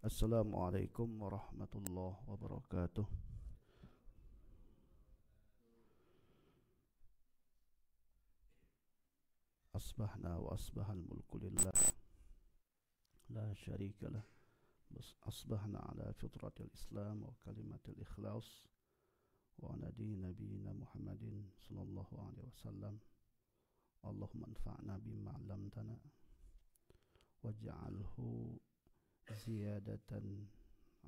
Assalamualaikum warahmatullahi wabarakatuh. Asbahna wa asbahal mulku lillah la syarika lah. Asbahna ala fitratil Islam wa kalimatil ikhlas wa nadi nabiyina Muhammadin sallallahu alaihi wasallam. Allahumma anfa'na bima 'allamtana waj'alhu ziyadatan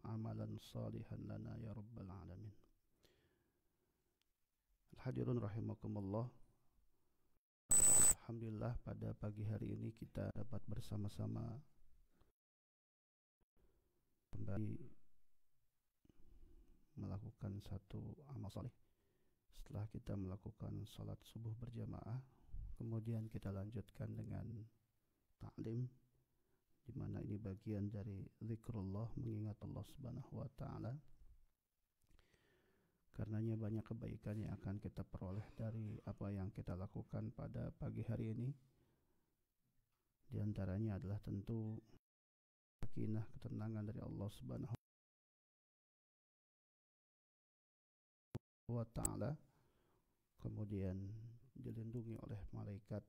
amalan salihan lana ya rabbal alamin. Hadirun rahimakumullah. Alhamdulillah pada pagi hari ini kita dapat bersama-sama kembali melakukan satu amal saleh. Setelah kita melakukan salat subuh berjamaah, kemudian kita lanjutkan dengan ta'lim, di mana ini bagian dari zikrullah, mengingat Allah Subhanahu wa taala. Karenanya banyak kebaikan yang akan kita peroleh dari apa yang kita lakukan pada pagi hari ini. Di antaranya adalah tentu sakinah, ketenangan dari Allah Subhanahu wa taala. Kemudian dilindungi oleh malaikat.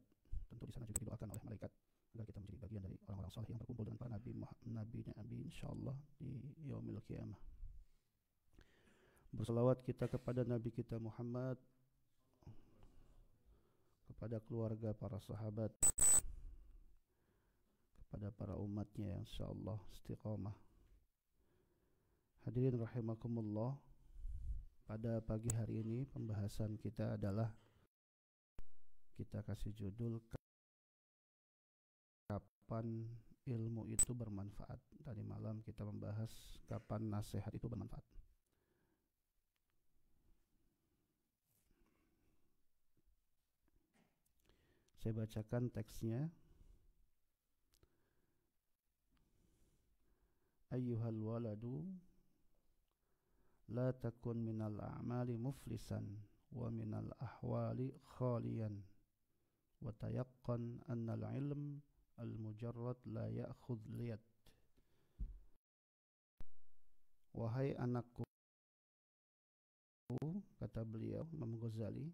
Tentu di sana juga didoakan oleh malaikat agar kita menjadi bagian dari orang-orang saleh yang berkumpul dengan para nabi insyaallah di yaumil qiyamah. Berselawat kita kepada Nabi kita Muhammad, kepada keluarga, para sahabat, kepada para umatnya yang insyaallah istiqamah. Hadirin rahimakumullah, pada pagi hari ini pembahasan kita adalah, kita kasih judul kapan ilmu itu bermanfaat. Tadi malam kita membahas kapan nasihat itu bermanfaat. Saya bacakan teksnya. Ayyuhal waladu la takun minal a'mali muflisan wa minal ahwali khaliyan wa tayaqqan annal ilm al mujarrad la ya'khudh liyad. Wahai anakku, kata beliau Imam Ghazali,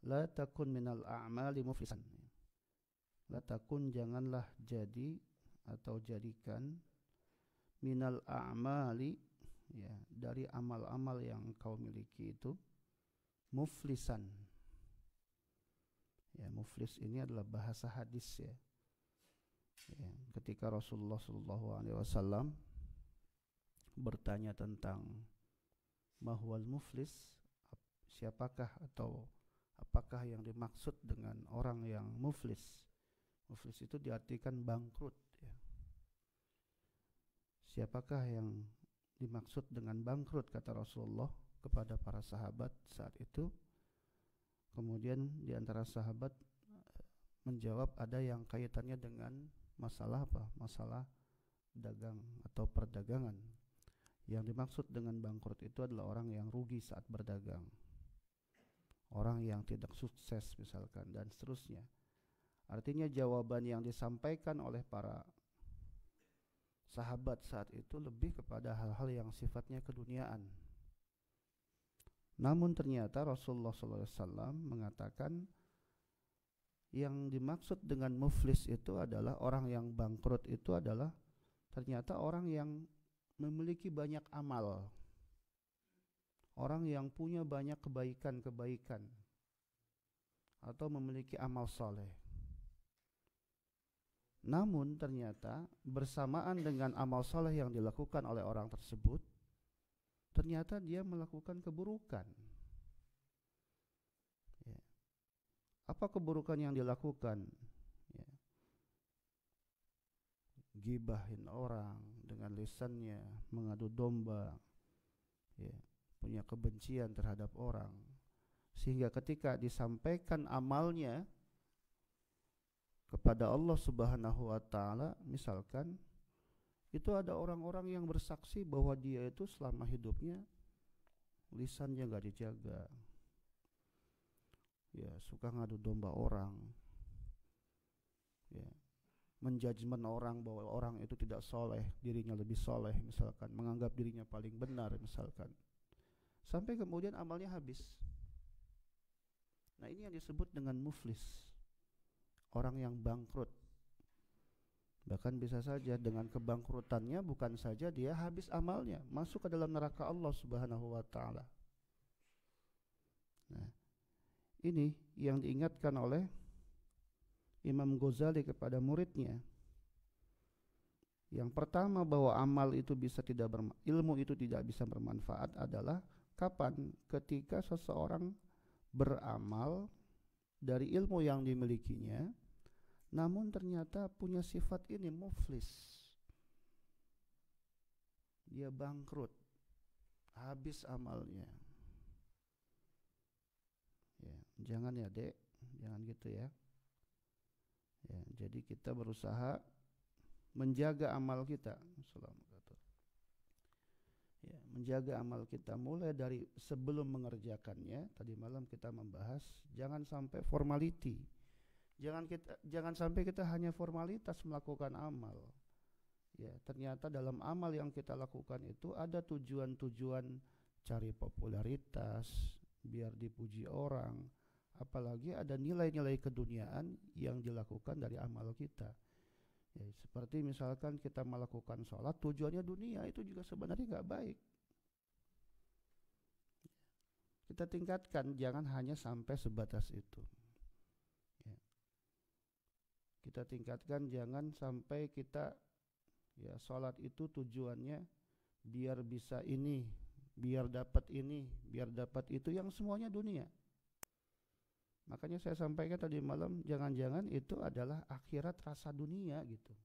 la takun minal a'mali muflisan. La takun, janganlah jadi atau jadikan, minal a'mali, ya, dari amal-amal yang kau miliki itu, muflisan. Ya, muflis ini adalah bahasa hadis, ya. Ya, ketika Rasulullah SAW bertanya tentang mahwal muflis, siapakah atau apakah yang dimaksud dengan orang yang muflis? Muflis itu diartikan bangkrut, ya. Siapakah yang dimaksud dengan bangkrut, kata Rasulullah kepada para sahabat saat itu. Kemudian di antara sahabat menjawab ada yang kaitannya dengan masalah apa? Masalah dagang atau perdagangan. Yang dimaksud dengan bangkrut itu adalah orang yang rugi saat berdagang, orang yang tidak sukses misalkan, dan seterusnya. Artinya jawaban yang disampaikan oleh para sahabat saat itu lebih kepada hal-hal yang sifatnya keduniaan. Namun ternyata Rasulullah SAW mengatakan yang dimaksud dengan muflis itu adalah orang yang bangkrut, itu adalah ternyata orang yang memiliki banyak amal, orang yang punya banyak kebaikan-kebaikan atau memiliki amal soleh. Namun ternyata bersamaan dengan amal soleh yang dilakukan oleh orang tersebut, ternyata dia melakukan keburukan. Ya. Apa keburukan yang dilakukan? Ya. Gibahin orang dengan lisannya, mengadu domba, ya, punya kebencian terhadap orang, sehingga ketika disampaikan amalnya kepada Allah Subhanahu wa taala, misalkan itu ada orang-orang yang bersaksi bahwa dia itu selama hidupnya lisannya nggak dijaga, ya, suka ngadu domba orang, ya, menjudgment orang bahwa orang itu tidak soleh, dirinya lebih soleh misalkan, menganggap dirinya paling benar misalkan, sampai kemudian amalnya habis. Nah, ini yang disebut dengan muflis, orang yang bangkrut. Bahkan bisa saja dengan kebangkrutannya bukan saja dia habis amalnya, masuk ke dalam neraka Allah Subhanahu wa taala. Nah, ini yang diingatkan oleh Imam Ghazali kepada muridnya. Yang pertama, bahwa amal itu ilmu itu tidak bisa bermanfaat adalah kapan? Ketika seseorang beramal dari ilmu yang dimilikinya, namun ternyata punya sifat ini, muflis. Dia bangkrut, habis amalnya. Ya, jangan ya dek, jangan gitu ya. Ya, jadi kita berusaha menjaga amal kita. Ya, menjaga amal kita mulai dari sebelum mengerjakannya. Tadi malam kita membahas jangan sampai formality. Jangan sampai kita hanya formalitas melakukan amal. Ya, ternyata dalam amal yang kita lakukan itu ada tujuan-tujuan cari popularitas, biar dipuji orang, apalagi ada nilai-nilai keduniaan yang dilakukan dari amal kita. Ya, seperti misalkan kita melakukan sholat tujuannya dunia, itu juga sebenarnya nggak baik. Kita tingkatkan, jangan hanya sampai sebatas itu. Ya. Kita tingkatkan, jangan sampai kita sholat itu tujuannya biar bisa ini, biar dapat ini, biar dapat itu, yang semuanya dunia. Makanya saya sampaikan tadi malam, jangan-jangan itu adalah akhirat rasa dunia gitu.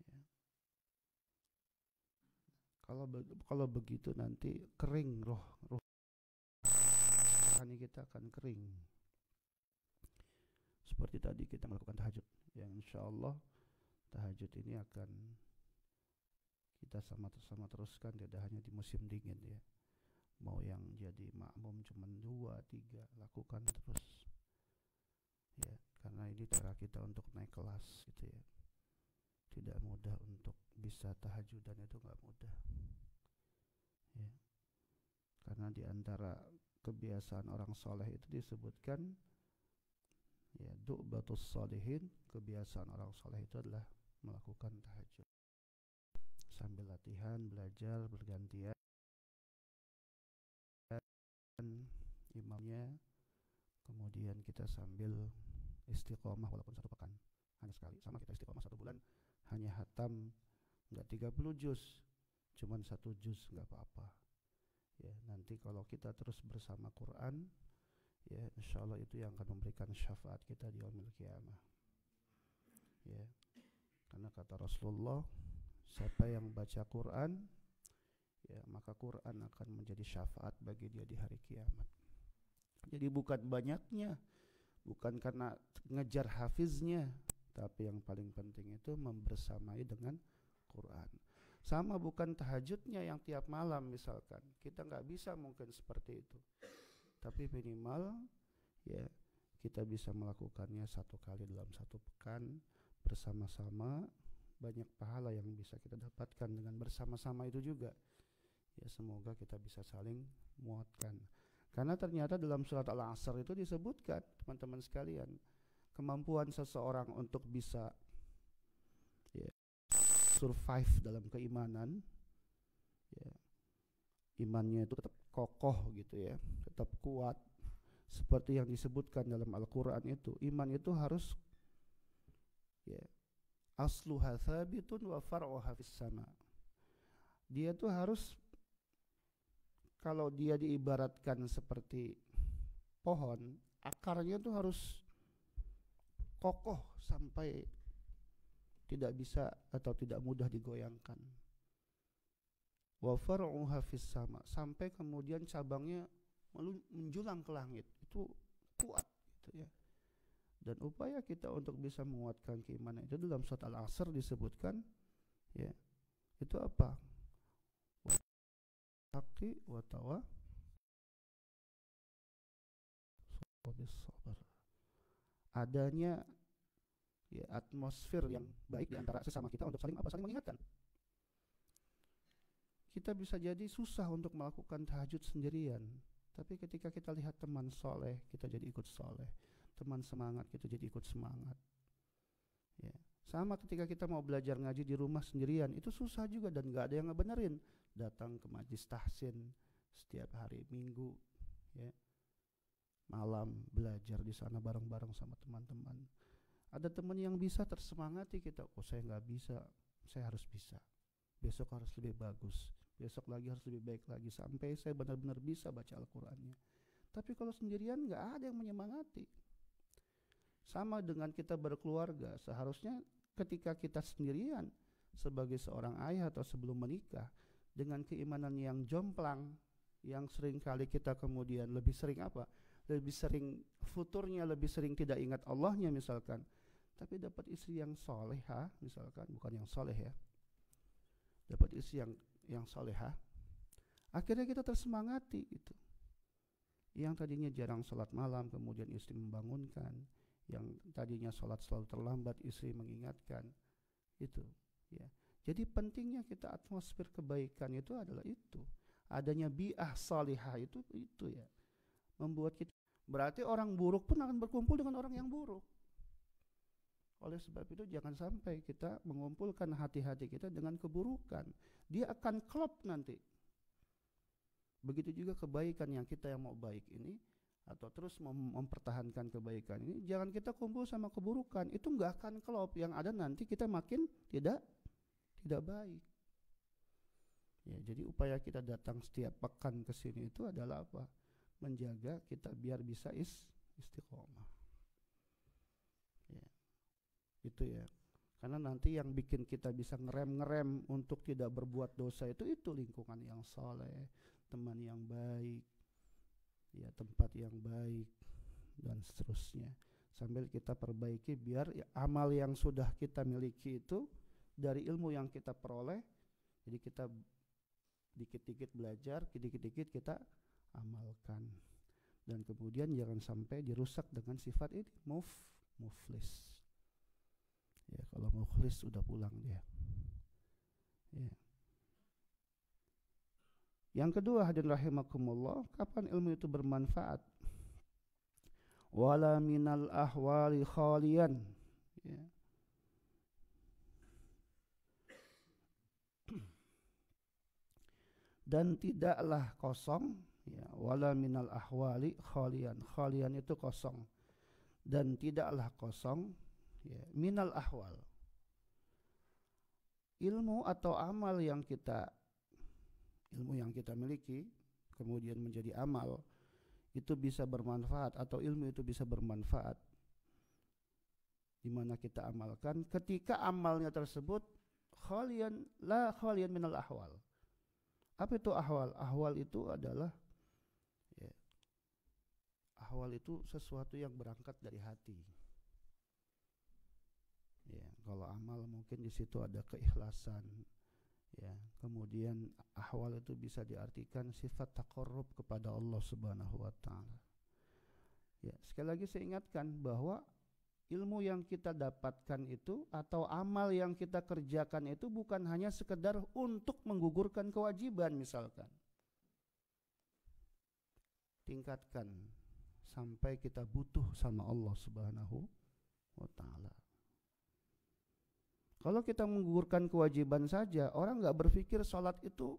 Ya. Kalau begitu nanti kering roh kita akan kering. Seperti tadi kita melakukan tahajud, yang insya Allah tahajud ini akan kita sama-sama teruskan, tidak hanya di musim dingin ya. Mau yang jadi makmum cuma 2, 3, lakukan terus ya, karena ini cara kita untuk naik kelas gitu ya. Tidak mudah untuk bisa tahajudan, itu gak mudah ya, karena diantara kebiasaan orang soleh itu disebutkan ya, du'batus sholihin, kebiasaan orang soleh itu adalah melakukan tahajud sambil latihan, belajar, bergantian imamnya, kemudian kita sambil istiqomah walaupun 1 pekan hanya sekali, sama kita istiqomah 1 bulan hanya hatam enggak 30 juz, cuman 1 juz enggak apa-apa ya. Nanti kalau kita terus bersama Quran ya, insyaallah itu yang akan memberikan syafaat kita di yaumil qiyamah ya, karena kata Rasulullah, siapa yang baca Quran ya, maka Quran akan menjadi syafaat bagi dia di hari kiamat. Jadi bukan banyaknya, bukan karena ngejar hafiznya, tapi yang paling penting itu membersamai dengan Quran. Sama bukan tahajudnya yang tiap malam misalkan, kita nggak bisa mungkin seperti itu, tapi minimal ya kita bisa melakukannya 1 kali dalam 1 pekan bersama-sama. Banyak pahala yang bisa kita dapatkan dengan bersama-sama itu juga ya. Semoga kita bisa saling muatkan, karena ternyata dalam surat Al-Asr itu disebutkan, teman-teman sekalian, kemampuan seseorang untuk bisa ya, survive dalam keimanan ya, imannya itu tetap kokoh gitu ya, tetap kuat, seperti yang disebutkan dalam Al-Quran itu. Iman itu harus ya, asluha thabitun wa far'uha fis sama. Dia tuh harus, kalau dia diibaratkan seperti pohon, akarnya tuh harus kokoh sampai tidak bisa atau tidak mudah digoyangkan. Wa far'uha fis sama, sampai kemudian cabangnya menjulang ke langit, itu kuat gitu ya. Dan upaya kita untuk bisa menguatkan keimanan itu dalam surat Al-Asr disebutkan ya, itu apa? Haqi wa tawa adanya ya, atmosfer yang baik di antara sesama kita untuk saling mengingatkan. Kita bisa jadi susah untuk melakukan tahajud sendirian, tapi ketika kita lihat teman soleh, kita jadi ikut soleh. Teman semangat, kita jadi ikut semangat. Ya. Sama ketika kita mau belajar ngaji di rumah sendirian, itu susah juga dan gak ada yang ngebenerin. Datang ke majlis tahsin setiap hari Minggu, ya, malam belajar di sana bareng-bareng sama teman-teman. Ada teman yang bisa tersemangati kita, oh saya nggak bisa, saya harus bisa. Besok harus lebih bagus, besok lagi harus lebih baik lagi, sampai saya benar-benar bisa baca Al-Qur'annya. Tapi kalau sendirian nggak ada yang menyemangati. Sama dengan kita berkeluarga, seharusnya ketika kita sendirian sebagai seorang ayah atau sebelum menikah, dengan keimanan yang jomplang, yang sering kali kita kemudian lebih sering apa? Lebih sering futurnya, lebih sering tidak ingat Allahnya misalkan. Tapi dapat istri yang soleha misalkan, bukan yang soleh ya, dapat istri yang soleha, akhirnya kita tersemangati gitu. Yang tadinya jarang sholat malam, kemudian istri membangunkan. Yang tadinya sholat selalu terlambat, istri mengingatkan. Itu ya. Jadi pentingnya kita atmosfer kebaikan itu adalah itu. Adanya bi'ah salihah itu ya. Membuat kita, berarti orang buruk pun akan berkumpul dengan orang yang buruk. Oleh sebab itu jangan sampai kita mengumpulkan hati-hati kita dengan keburukan. Dia akan klop nanti. Begitu juga kebaikan yang kita yang mau baik ini, atau terus mempertahankan kebaikan ini, jangan kita kumpul sama keburukan. Itu nggak akan klop. Yang ada nanti kita makin tidak baik. Ya, jadi upaya kita datang setiap pekan ke sini itu adalah apa? Menjaga kita biar bisa istiqomah. Ya. Itu ya. Karena nanti yang bikin kita bisa ngerem untuk tidak berbuat dosa itu lingkungan yang soleh, teman yang baik, ya, tempat yang baik, dan seterusnya. Sambil kita perbaiki biar ya, amal yang sudah kita miliki itu dari ilmu yang kita peroleh, jadi kita dikit-dikit belajar, dikit-dikit kita amalkan. Dan kemudian jangan sampai dirusak dengan sifat ini, muflis. Ya, kalau muflis sudah pulang dia. Ya. Yang kedua, hadirin rahimakumullah, kapan ilmu itu bermanfaat? Wala minal ahwali khalian. Ya. Dan tidaklah kosong, ya, wala minal ahwali khalian. Khalian itu kosong. Dan tidaklah kosong, ya, minal ahwal. Ilmu atau amal yang kita miliki kemudian menjadi amal, itu bisa bermanfaat, atau ilmu itu bisa bermanfaat di mana kita amalkan ketika amalnya tersebut khalian minal ahwal. Apa itu ahwal? Ahwal itu adalah, ya, ahwal itu sesuatu yang berangkat dari hati. Ya, kalau amal mungkin di situ ada keikhlasan. Ya, kemudian ahwal itu bisa diartikan sifat taqarrub kepada Allah Subhanahu wa taala. Ya, sekali lagi saya ingatkan bahwa ilmu yang kita dapatkan itu atau amal yang kita kerjakan itu bukan hanya sekedar untuk menggugurkan kewajiban misalkan. Tingkatkan sampai kita butuh sama Allah Subhanahu wa taala. Kalau kita menggugurkan kewajiban saja, orang nggak berpikir sholat itu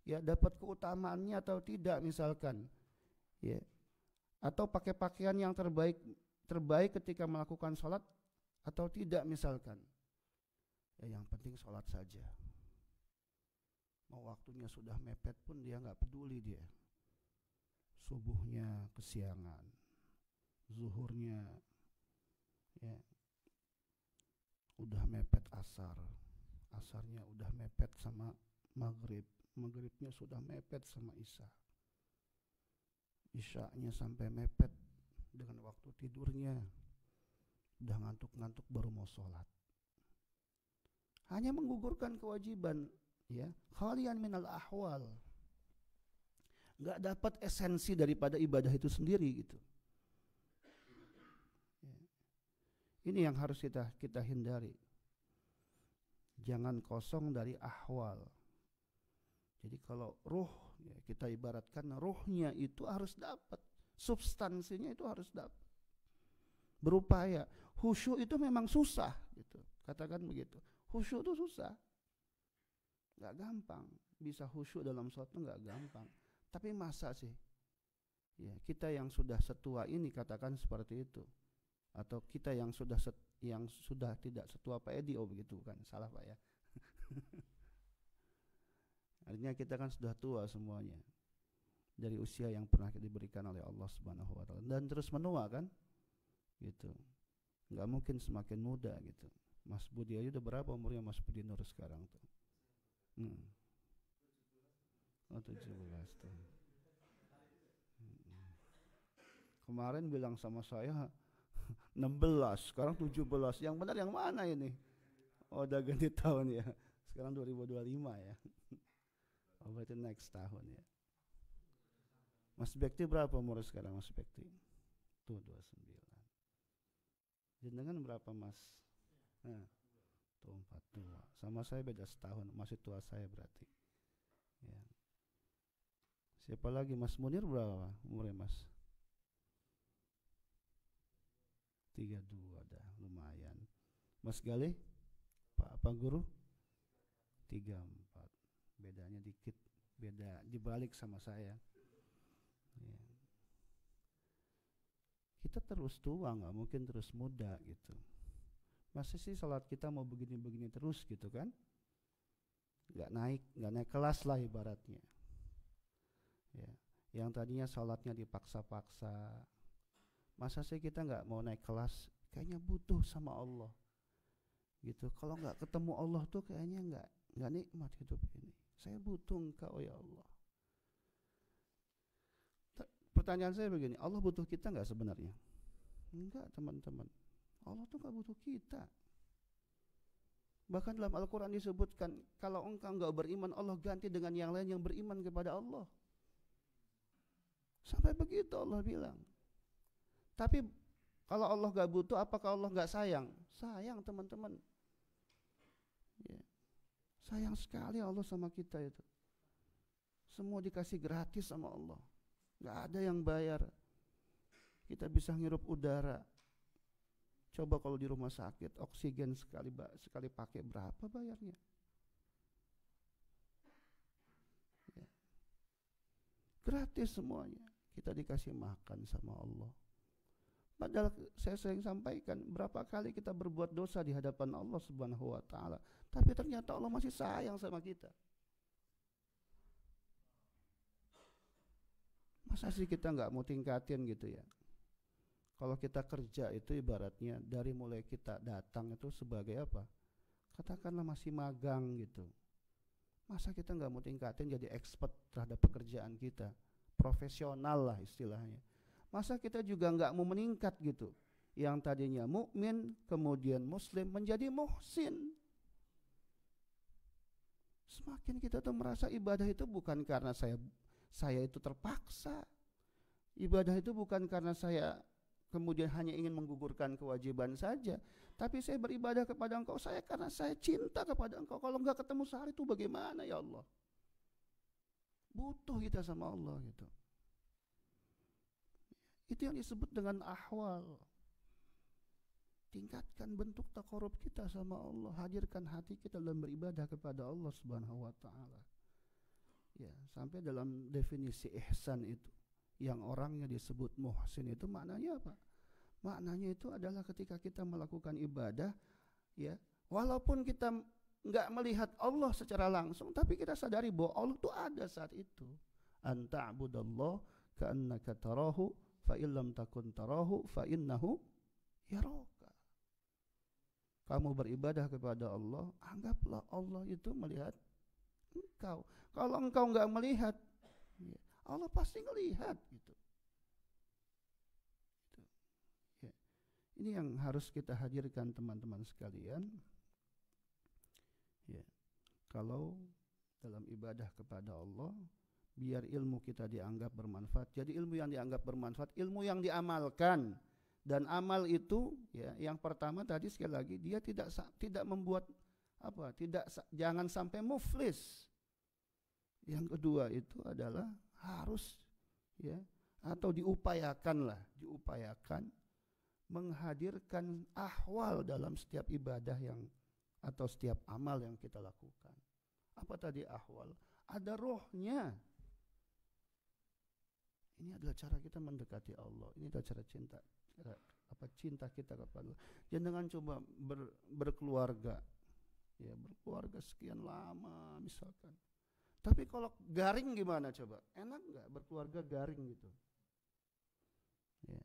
ya dapat keutamaannya atau tidak misalkan, ya, atau pakai pakaian yang terbaik ketika melakukan sholat atau tidak misalkan. Ya, yang penting sholat saja. Mau waktunya sudah mepet pun dia nggak peduli dia. Subuhnya kesiangan, zuhurnya ya udah mepet asarnya udah mepet sama maghribnya sudah mepet sama isyanya sampai mepet dengan waktu tidurnya, udah ngantuk-ngantuk baru mau sholat. Hanya menggugurkan kewajiban, ya, khalian minal ahwal, nggak dapat esensi daripada ibadah itu sendiri gitu. Ini yang harus kita hindari. Jangan kosong dari ahwal. Jadi kalau ruh, ya kita ibaratkan ruhnya itu harus dapat, substansinya itu harus dapat. Berupaya. Khusyuk itu memang susah, gitu. Katakan begitu. Khusyuk itu susah, nggak gampang. Bisa khusyuk dalam sholat itu nggak gampang. Tapi masa sih, ya kita yang sudah setua ini katakan seperti itu, atau kita yang sudah tidak setua Pak Edi, oh begitu kan, salah Pak ya. Artinya kita kan sudah tua semuanya dari usia yang pernah diberikan oleh Allah Subhanahu wa taala dan terus menua kan, gitu. Nggak mungkin semakin muda gitu. Mas Budi aja udah berapa umurnya Mas Budi Nur sekarang tuh? Oh 17 tuh. Kemarin bilang sama saya 16, sekarang 17. Yang benar yang mana ini? Oh udah ganti tahun ya. Sekarang 2025 ya. Oh berarti next tahun ya. Mas Bekti berapa umur sekarang Mas Bekti? Tuh 29. Jenengan berapa Mas? Nah, tuh 42. Sama saya beda setahun, masih tua saya berarti. Ya. Siapa lagi Mas Munir berapa umurnya Mas? 32 dah, lumayan. Mas Galih? Pak Guru? 34. Bedanya dikit, beda dibalik sama saya. Ya. Kita terus tua, nggak mungkin terus muda gitu. Masa sih sholat kita mau begini-begini terus gitu kan? Nggak naik kelas lah ibaratnya. Ya. Yang tadinya sholatnya dipaksa-paksa, masa sih kita nggak mau naik kelas? Kayaknya butuh sama Allah gitu. Kalau nggak ketemu Allah tuh kayaknya nggak nikmat hidup ini. Saya butuh Engkau ya Allah. Pertanyaan saya begini, Allah butuh kita nggak sebenarnya? Enggak teman-teman, Allah tuh nggak butuh kita. Bahkan dalam Al-Quran disebutkan, kalau engkau nggak beriman, Allah ganti dengan yang lain yang beriman kepada Allah. Sampai begitu Allah bilang. Tapi kalau Allah nggak butuh, apakah Allah nggak sayang? Sayang teman-teman. Ya. Sayang sekali Allah sama kita itu. Semua dikasih gratis sama Allah. Nggak ada yang bayar. Kita bisa ngirup udara. Coba kalau di rumah sakit, oksigen sekali pakai berapa bayarnya? Ya. Gratis semuanya. Kita dikasih makan sama Allah. Padahal saya sering sampaikan, berapa kali kita berbuat dosa di hadapan Allah Subhanahu wa taala, tapi ternyata Allah masih sayang sama kita. Masa sih kita nggak mau tingkatin gitu ya? Kalau kita kerja itu ibaratnya dari mulai kita datang itu sebagai apa? Katakanlah masih magang gitu. Masa kita nggak mau tingkatin jadi expert terhadap pekerjaan kita, profesional lah istilahnya. Masa kita juga nggak mau meningkat gitu? Yang tadinya mukmin kemudian muslim menjadi muhsin. Semakin kita tuh merasa ibadah itu bukan karena saya itu terpaksa. Ibadah itu bukan karena saya kemudian hanya ingin menggugurkan kewajiban saja, tapi saya beribadah kepada Engkau karena saya cinta kepada Engkau. Kalau enggak ketemu sehari itu bagaimana ya Allah? Butuh kita sama Allah gitu. Itu yang disebut dengan ahwal. Tingkatkan bentuk taqarrub kita sama Allah, hadirkan hati kita dalam beribadah kepada Allah Subhanahu wa taala. Ya, sampai dalam definisi ihsan itu yang orangnya disebut muhsin itu maknanya apa? Maknanya itu adalah ketika kita melakukan ibadah, ya, walaupun kita nggak melihat Allah secara langsung, tapi kita sadari bahwa Allah itu ada saat itu. Anta'budallah ka'annaka tarahu fa illam takun tarahu fa innahu yaraka. Kamu beribadah kepada Allah, anggaplah Allah itu melihat engkau. Kalau engkau nggak melihat, ya, Allah pasti ngelihat gitu. Ya. Ini yang harus kita hadirkan teman-teman sekalian. Ya. Kalau dalam ibadah kepada Allah, biar ilmu kita dianggap bermanfaat. Jadi ilmu yang dianggap bermanfaat, ilmu yang diamalkan. Dan amal itu ya, yang pertama tadi sekali lagi dia tidak membuat apa? Jangan sampai muflis. Yang kedua itu adalah harus ya atau diupayakan menghadirkan ahwal dalam setiap ibadah yang atau setiap amal yang kita lakukan. Apa tadi ahwal? Ada rohnya. Ini adalah cara kita mendekati Allah. Ini adalah cara cinta kita kepada Allah. Jangan coba berkeluarga. Ya, berkeluarga sekian lama misalkan. Tapi kalau garing gimana coba? Enak nggak berkeluarga garing gitu? Ya.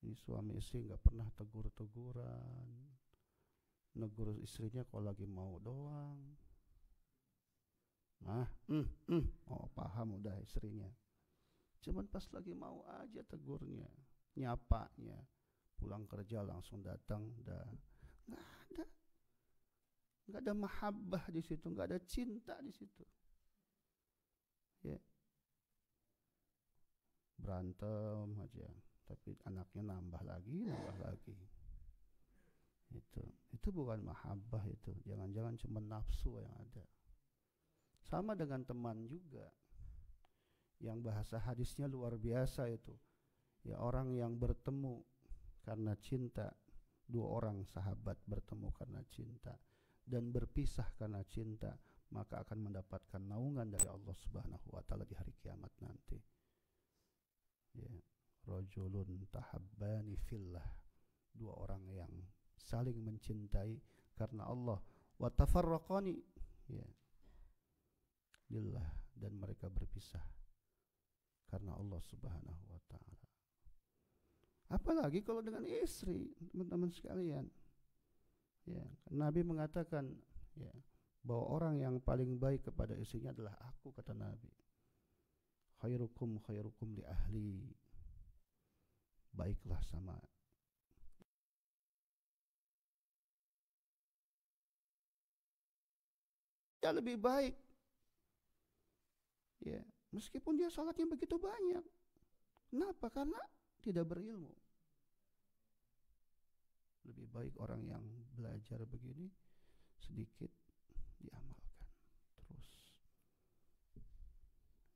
Ini suami istri nggak pernah tegur-teguran. Negur istrinya kalau lagi mau doang. Oh paham udah istrinya. Cuman pas lagi mau aja tegurnya, nyapanya, pulang kerja langsung datang, nggak ada mahabbah di situ, nggak ada cinta di situ. Ya, berantem aja, tapi anaknya nambah lagi. Itu bukan mahabbah itu, jangan-jangan cuma nafsu yang ada. Sama dengan teman juga. Yang bahasa hadisnya luar biasa itu. Ya, orang yang bertemu karena cinta, dua orang sahabat bertemu karena cinta dan berpisah karena cinta, maka akan mendapatkan naungan dari Allah Subhanahu wa taala di hari kiamat nanti. Ya, rajulun tahabbani fillah. Dua orang yang saling mencintai karena Allah, wa tafarraqani ya lillah, dan mereka berpisah karena Allah Subhanahu wa taala. Apalagi kalau dengan istri, teman-teman sekalian. Ya, Nabi mengatakan ya, bahwa orang yang paling baik kepada istrinya adalah aku, kata Nabi. Khairukum li ahli. Baiklah sama ya, lebih baik. Ya, meskipun dia salatnya begitu banyak. Kenapa? Karena tidak berilmu. Lebih baik orang yang belajar begini sedikit diamalkan terus.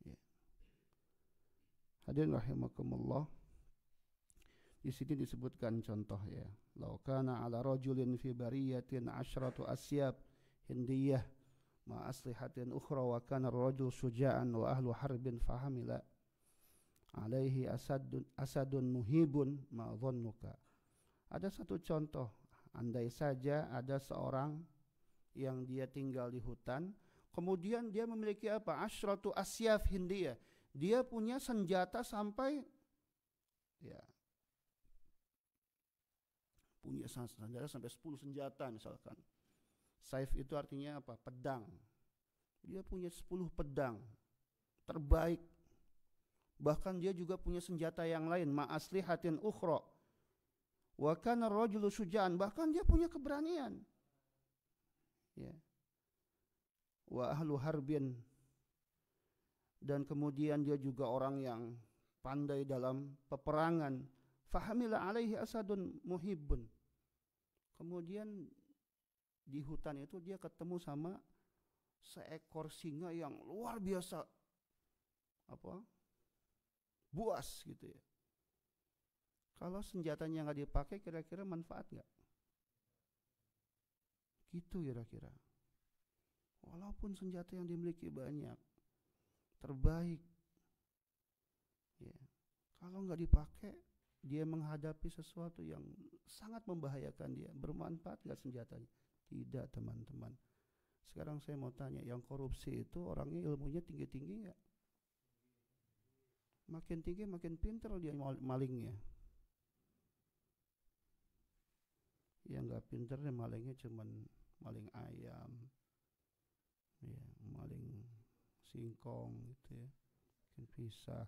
Ya. Hadirin rahimakumullah. Di sini disebutkan contoh ya. Lau kana ala rajulin fi bariyatin asyratu asyab hindiyah ma aslihatin ukhra wa kana ar-rajul syuja'an wa ahlu harbin fahamila alaihi asadun muhibun ma dhannuka. Ada satu contoh, andai saja ada seorang yang dia tinggal di hutan, kemudian dia memiliki apa? Asyratu asyaf hindiyah. Dia punya senjata sampai ya punya senjata sampai 10 senjata misalkan. Saif itu artinya apa? Pedang. Dia punya 10 pedang terbaik. Bahkan dia juga punya senjata yang lain, ma'aslihatin ukhra. Wa kana ar-rajulu syuja'an, bahkan dia punya keberanian. Ya. Wa ahlu harbin, dan kemudian dia juga orang yang pandai dalam peperangan. Fahamila alaihi asadun muhibbun. Kemudian di hutan itu dia ketemu sama seekor singa yang luar biasa buas gitu ya. Kalau senjatanya nggak dipakai, kira-kira manfaat nggak? Gitu kira-kira. Walaupun senjata yang dimiliki banyak, terbaik, ya, kalau nggak dipakai, dia menghadapi sesuatu yang sangat membahayakan dia. Bermanfaat nggak senjatanya? Tidak, teman-teman. Sekarang saya mau tanya, yang korupsi itu orangnya ilmunya tinggi-tinggi nggak? Makin tinggi makin pintar dia malingnya. Yang nggak pintar dia malingnya cuman maling ayam, ya, maling singkong gitu ya, mungkin pisah,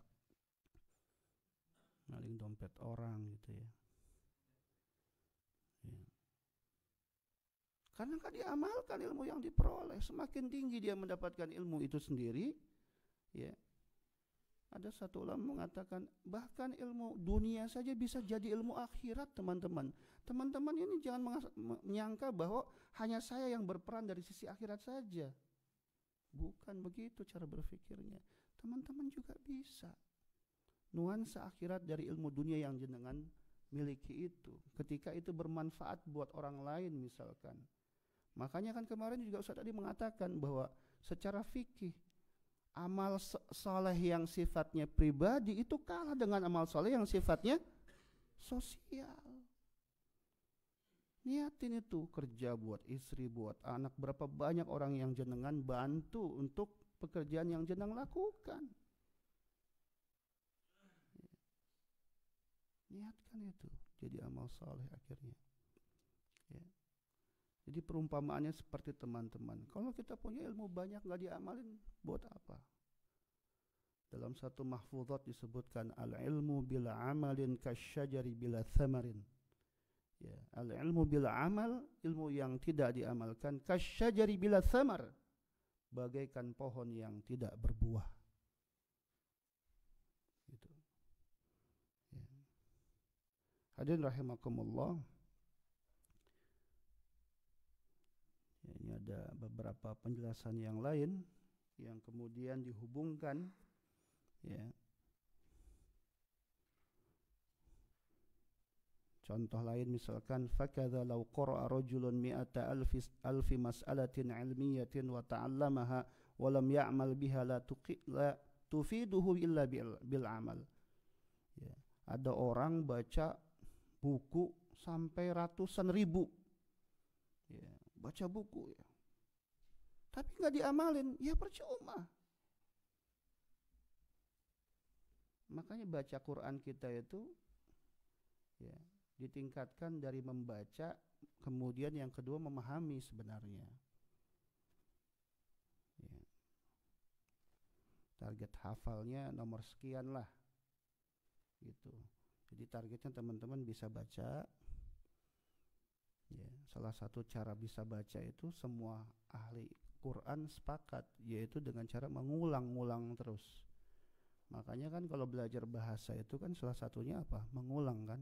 maling dompet orang gitu ya. Ya. Karena kan diamalkan ilmu yang diperoleh, semakin tinggi dia mendapatkan ilmu itu sendiri, ya, Ada satu ulama mengatakan bahkan ilmu dunia saja bisa jadi ilmu akhirat, teman-teman. Teman-teman ini jangan menyangka bahwa hanya saya yang berperan dari sisi akhirat saja. Bukan begitu cara berpikirnya. Teman-teman juga bisa. Nuansa akhirat dari ilmu dunia yang jenengan miliki itu, ketika itu bermanfaat buat orang lain misalkan. Makanya kan kemarin juga Ustaz tadi mengatakan bahwa secara fikih amal soleh yang sifatnya pribadi itu kalah dengan amal soleh yang sifatnya sosial. Niatin itu kerja buat istri, buat anak. Berapa banyak orang yang jenengan bantu untuk pekerjaan yang jenengan lakukan. Niatkan itu jadi amal soleh akhirnya. Ya. Jadi perumpamaannya seperti teman-teman. Kalau kita punya ilmu banyak nggak diamalin, buat apa? Dalam satu mahfuzat disebutkan al-ilmu bila amalin kasyajari bila thamarin. Ya, al-ilmu bila amal, ilmu yang tidak diamalkan, kasyajari bila thamar, bagaikan pohon yang tidak berbuah. Gitu. Ya. Hadirin rahimakumullah. Ya, ini ada beberapa penjelasan yang lain yang kemudian dihubungkan, ya. Contoh lain misalkan fakadza law qara'a rajulun mi'ata alfi mas'alatin 'ilmiyatin wa ta'allamaha wa lam ya'mal biha la tufiduhu illa bil amal. Ya, ada orang baca buku sampai ratusan ribu. Ya, baca buku ya. Tapi enggak diamalin, ya percuma. Makanya baca Quran kita itu ya ditingkatkan dari membaca, kemudian yang kedua memahami sebenarnya. Ya. Target hafalnya nomor sekian lah, gitu. Jadi targetnya teman-teman bisa baca. Ya, salah satu cara bisa baca itu semua ahli Quran sepakat, yaitu dengan cara mengulang-ulang terus. Makanya kan kalau belajar bahasa itu kan salah satunya apa? Mengulang kan?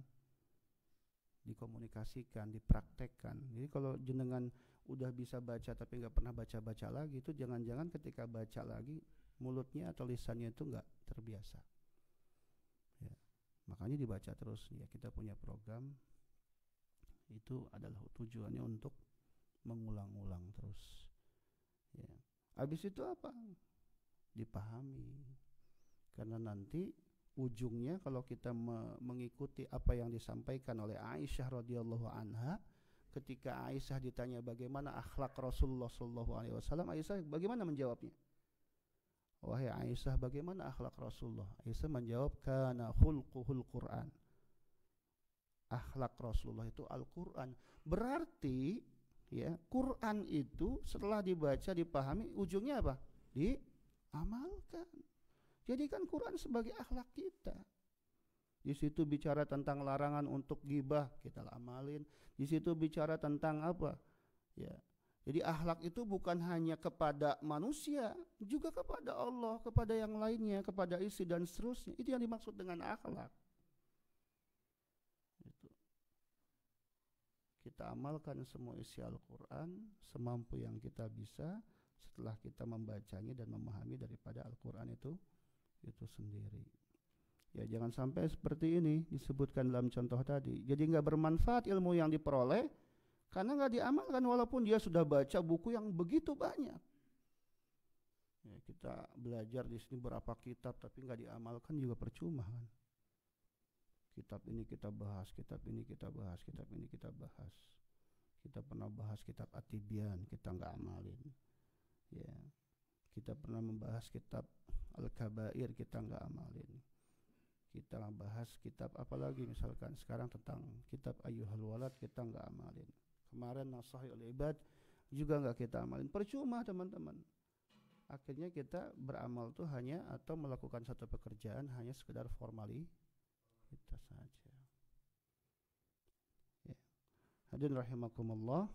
Dikomunikasikan, dipraktekkan. Jadi kalau jenengan udah bisa baca tapi nggak pernah baca-baca lagi, itu jangan-jangan ketika baca lagi mulutnya atau lisannya itu nggak terbiasa. Ya. Makanya dibaca terus. Ya, kita punya program itu adalah tujuannya untuk mengulang-ulang terus. Ya. Habis itu apa? Dipahami. Karena nanti ujungnya kalau kita mengikuti apa yang disampaikan oleh Aisyah radhiyallahu anha, ketika Aisyah ditanya bagaimana akhlak Rasulullah sallallahu alaihi wasallam, Aisyah bagaimana menjawabnya? Wahai Aisyah, bagaimana akhlak Rasulullah? Aisyah menjawab, kana khulquhul Quran. Akhlak Rasulullah itu Al-Quran. Berarti ya, Quran itu setelah dibaca, dipahami, ujungnya apa? Diamalkan. Jadikan Quran sebagai akhlak kita. Di situ bicara tentang larangan untuk ghibah, kita amalin. Di situ bicara tentang apa? Ya. Jadi akhlak itu bukan hanya kepada manusia, juga kepada Allah, kepada yang lainnya, kepada istri dan seterusnya. Itu yang dimaksud dengan akhlak. Itu. Kita amalkan semua isi Al-Quran semampu yang kita bisa setelah kita membacanya dan memahami daripada Al-Quran itu sendiri. Ya, jangan sampai seperti ini disebutkan dalam contoh tadi. Jadi nggak bermanfaat ilmu yang diperoleh karena nggak diamalkan, walaupun dia sudah baca buku yang begitu banyak. Ya, kita belajar di sini berapa kitab tapi nggak diamalkan juga percuma kan. Kitab ini kita bahas, kitab ini kita bahas, kitab ini kita bahas. Kita pernah bahas kitab At-Tibyan, kita nggak amalin. Ya. Kita pernah membahas kitab Al-Kabair, kita nggak amalin. Kita bahas kitab apa lagi misalkan sekarang tentang kitab Ayyuhal Walad, kita nggak amalin. Kemarin Nasahul Ibad juga nggak kita amalin. Percuma teman-teman. Akhirnya kita beramal tuh hanya atau melakukan satu pekerjaan hanya sekedar formalitas saja. Ya. Hadirin rahimakumullah.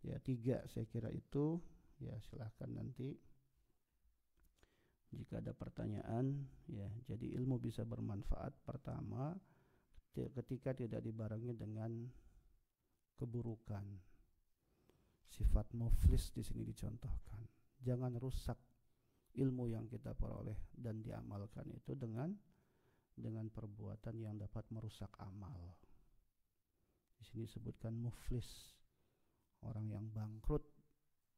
Ya, 3 saya kira itu. Ya, silahkan nanti Jika ada pertanyaan, ya, jadi ilmu bisa bermanfaat pertama ketika tidak dibarengi dengan keburukan. Sifat muflis di sini dicontohkan. Jangan rusak ilmu yang kita peroleh dan diamalkan itu dengan perbuatan yang dapat merusak amal. Di sini disebutkan muflis, orang yang bangkrut,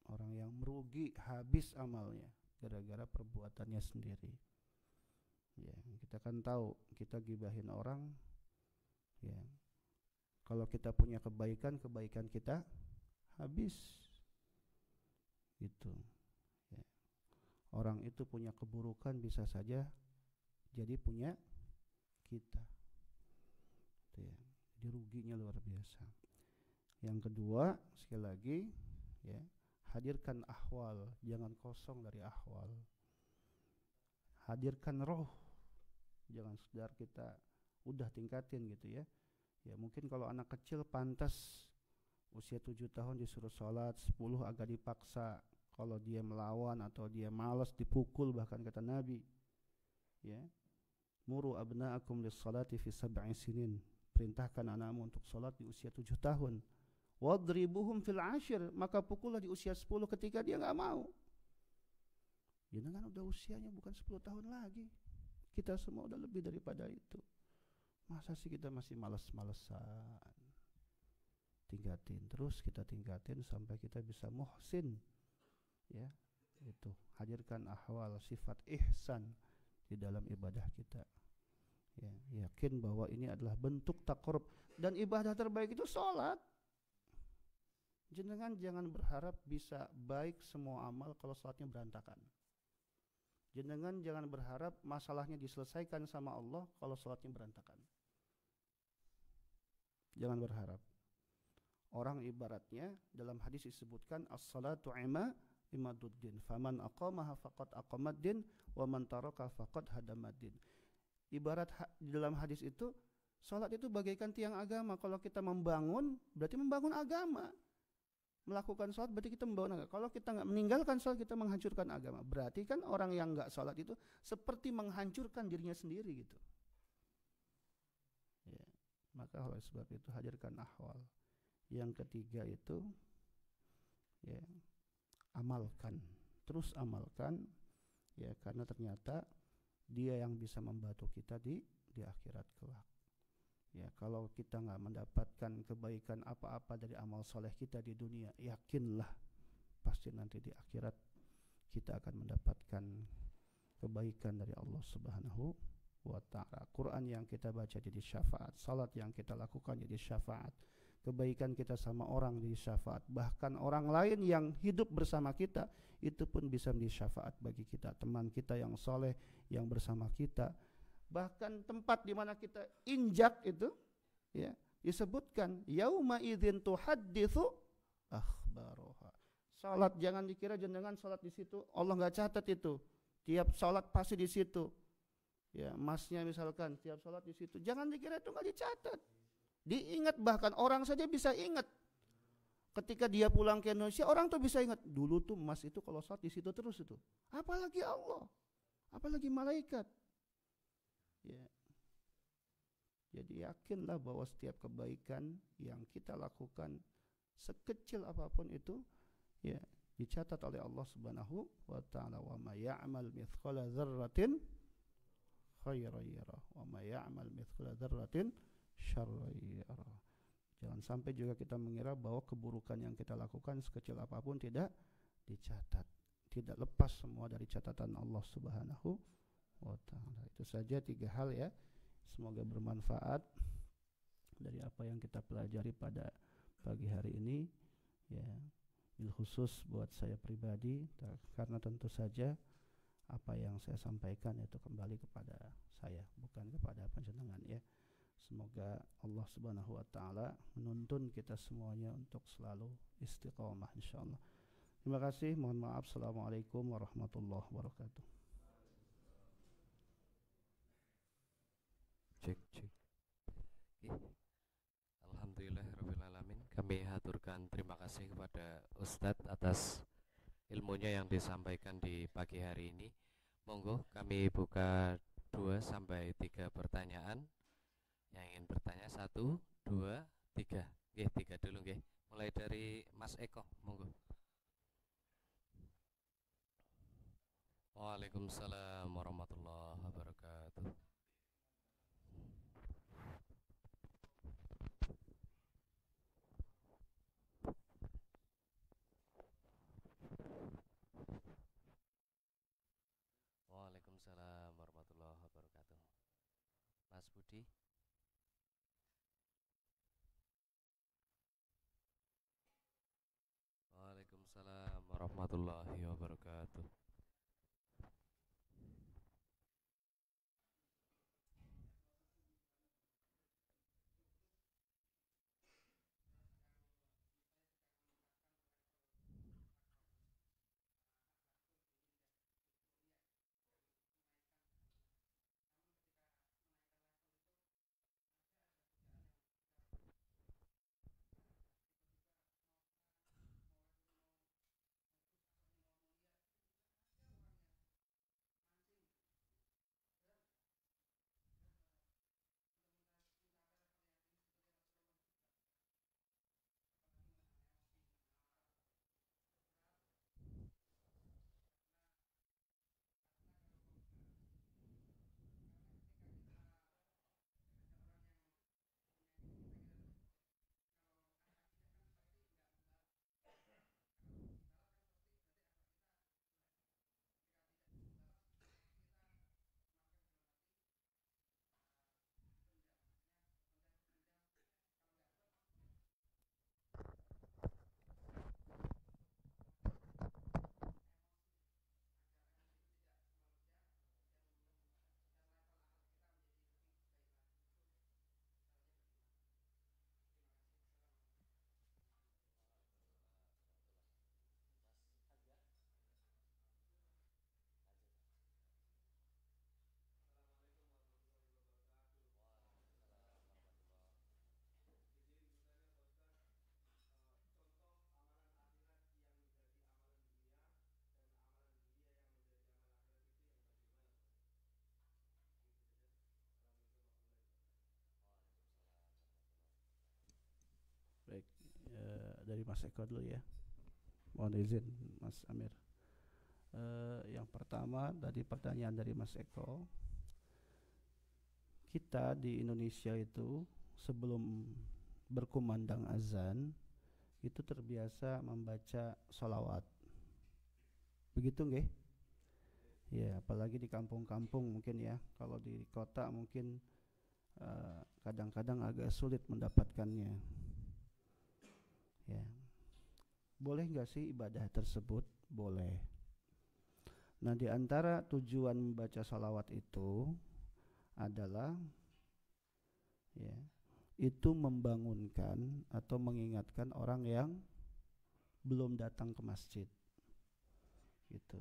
orang yang merugi, habis amalnya gara-gara perbuatannya sendiri. Ya, kita kan tahu, kita gibahin orang, ya, kalau kita punya kebaikan kita habis, gitu. Ya. Orang itu punya keburukan bisa saja jadi punya kita. Itu ya. Jadi ruginya luar biasa. Yang kedua, sekali lagi, ya, hadirkan ahwal, jangan kosong dari ahwal. Hadirkan roh, jangan sekedar kita udah tingkatin gitu ya. Ya mungkin kalau anak kecil pantas usia 7 tahun disuruh sholat, 10 agak dipaksa. Kalau dia melawan atau dia malas dipukul, bahkan kata Nabi, ya, muru abna'akum lis-salati fi sab'i sinin. Perintahkan anakmu untuk sholat di usia 7 tahun. Wadribuhum fil 10, maka pukullah di usia 10 ketika dia enggak mau. Ya kan udah usianya bukan 10 tahun lagi. Kita semua udah lebih daripada itu. Masa sih kita masih malas-malesan? Tingkatin terus, kita tingkatin sampai kita bisa muhsin. Ya, itu hadirkan ahwal sifat ihsan di dalam ibadah kita. Ya, yakin bahwa ini adalah bentuk taqarrub, dan ibadah terbaik itu sholat. Jenengan jangan berharap bisa baik semua amal kalau sholatnya berantakan. Jenengan jangan berharap masalahnya diselesaikan sama Allah kalau sholatnya berantakan. Jangan berharap. Orang ibaratnya dalam hadis disebutkan as-salatu imaduddin, faman aqamaha faqad aqamaddin wa man taraka faqad hadamaddin. Ibarat di dalam hadis itu, salat itu bagaikan tiang agama. Kalau kita membangun, berarti membangun agama. Melakukan salat berarti kita membangun agama. Kalau kita enggak meninggalkan salat, kita menghancurkan agama. Berarti kan orang yang enggak salat itu seperti menghancurkan dirinya sendiri gitu. Ya, maka oleh sebab itu hadirkan ahwal. Yang ketiga itu, ya, amalkan, terus amalkan, ya, karena ternyata dia yang bisa membantu kita di akhirat kelak. Ya, kalau kita nggak mendapatkan kebaikan apa-apa dari amal soleh kita di dunia, yakinlah pasti nanti di akhirat kita akan mendapatkan kebaikan dari Allah Subhanahu wa ta'ala. Quran yang kita baca jadi syafaat, salat yang kita lakukan jadi syafaat, kebaikan kita sama orang jadi syafaat, bahkan orang lain yang hidup bersama kita itu pun bisa menjadi syafaat bagi kita, teman kita yang soleh yang bersama kita. Bahkan tempat di mana kita injak itu, ya, disebutkan yauma idzin tuhadditsu akhbaroha. Salat jangan dikira jenengan salat di situ Allah enggak catat itu. Tiap salat pasti di situ. Ya, masnya misalkan tiap salat di situ. Jangan dikira itu enggak dicatat. Diingat, bahkan orang saja bisa ingat. Ketika dia pulang ke Indonesia, orang tuh bisa ingat dulu tuh mas itu kalau salat di situ terus itu. Apalagi Allah, apalagi malaikat. Ya. Jadi yakinlah bahwa setiap kebaikan yang kita lakukan sekecil apapun itu, ya, dicatat oleh Allah Subhanahu wa ta'ala. Wa ma ya'mal mithqala dzarratin khairan yarah wa ma ya'mal mithqala dzarratin syarran yarah. Jangan sampai juga kita mengira bahwa keburukan yang kita lakukan sekecil apapun tidak dicatat, tidak lepas semua dari catatan Allah Subhanahu wa ta'ala. Itu saja 3 hal ya. Semoga bermanfaat dari apa yang kita pelajari pada pagi hari ini, ya. Bil khusus buat saya pribadi, karena tentu saja apa yang saya sampaikan itu kembali kepada saya, bukan kepada panjenengan, ya. Semoga Allah Subhanahu wa ta'ala menuntun kita semuanya untuk selalu istiqomah insyaallah. Terima kasih, mohon maaf. Assalamualaikum warahmatullahi wabarakatuh. Cek. Alhamdulillahirrahmanirrahim. Kami haturkan terima kasih kepada Ustadz atas ilmunya yang disampaikan di pagi hari ini. Monggo kami buka 2 sampai 3 pertanyaan. Yang ingin bertanya 1, 2, 3. Nggih, 3 dulu nggih. Mulai dari Mas Eko, monggo. Waalaikumsalam warahmatullahi wabarakatuh. Waalaikumsalam warahmatullahi wabarakatuh. Mas Budi. Waalaikumsalam warahmatullahi wabarakatuh. Baik, dari Mas Eko dulu ya. Mohon izin Mas Amir. Yang pertama dari pertanyaan dari Mas Eko, kita di Indonesia itu sebelum berkumandang azan itu terbiasa membaca sholawat. Begitu nggih? Ya, apalagi di kampung-kampung mungkin ya. Kalau di kota mungkin kadang-kadang agak sulit mendapatkannya. Ya. Boleh nggak sih ibadah tersebut? Boleh. Nah, di antara tujuan membaca sholawat itu adalah ya, itu membangunkan atau mengingatkan orang yang belum datang ke masjid. Gitu.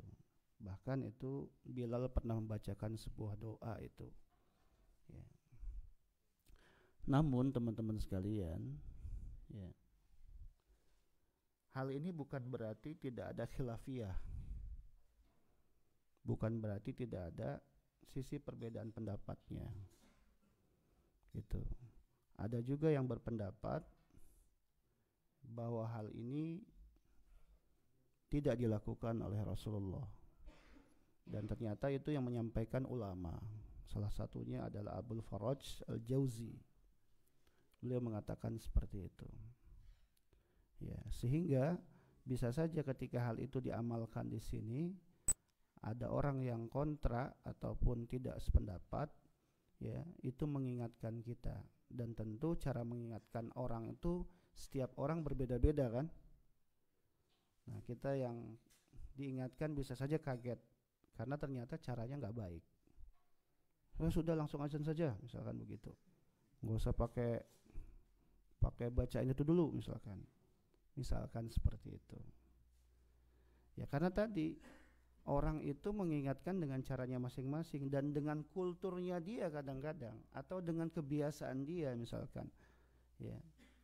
Bahkan itu Bilal pernah membacakan sebuah doa itu. Ya. Namun teman-teman sekalian, ya, hal ini bukan berarti tidak ada khilafiyah. Bukan berarti tidak ada sisi perbedaan pendapatnya. Gitu. Ada juga yang berpendapat bahwa hal ini tidak dilakukan oleh Rasulullah. Dan ternyata itu yang menyampaikan ulama. Salah satunya adalah Abul Faraj Al-Jauzi. Beliau mengatakan seperti itu. Ya, sehingga bisa saja ketika hal itu diamalkan di sini ada orang yang kontra ataupun tidak sependapat, ya, itu mengingatkan kita. Dan tentu cara mengingatkan orang itu setiap orang berbeda-beda kan. Nah, kita yang diingatkan bisa saja kaget karena ternyata caranya nggak baik. Sudah langsung azan saja misalkan begitu, nggak usah pakai bacain itu dulu misalkan seperti itu. Ya karena tadi orang itu mengingatkan dengan caranya masing-masing dan dengan kulturnya dia kadang-kadang atau dengan kebiasaan dia misalkan, ya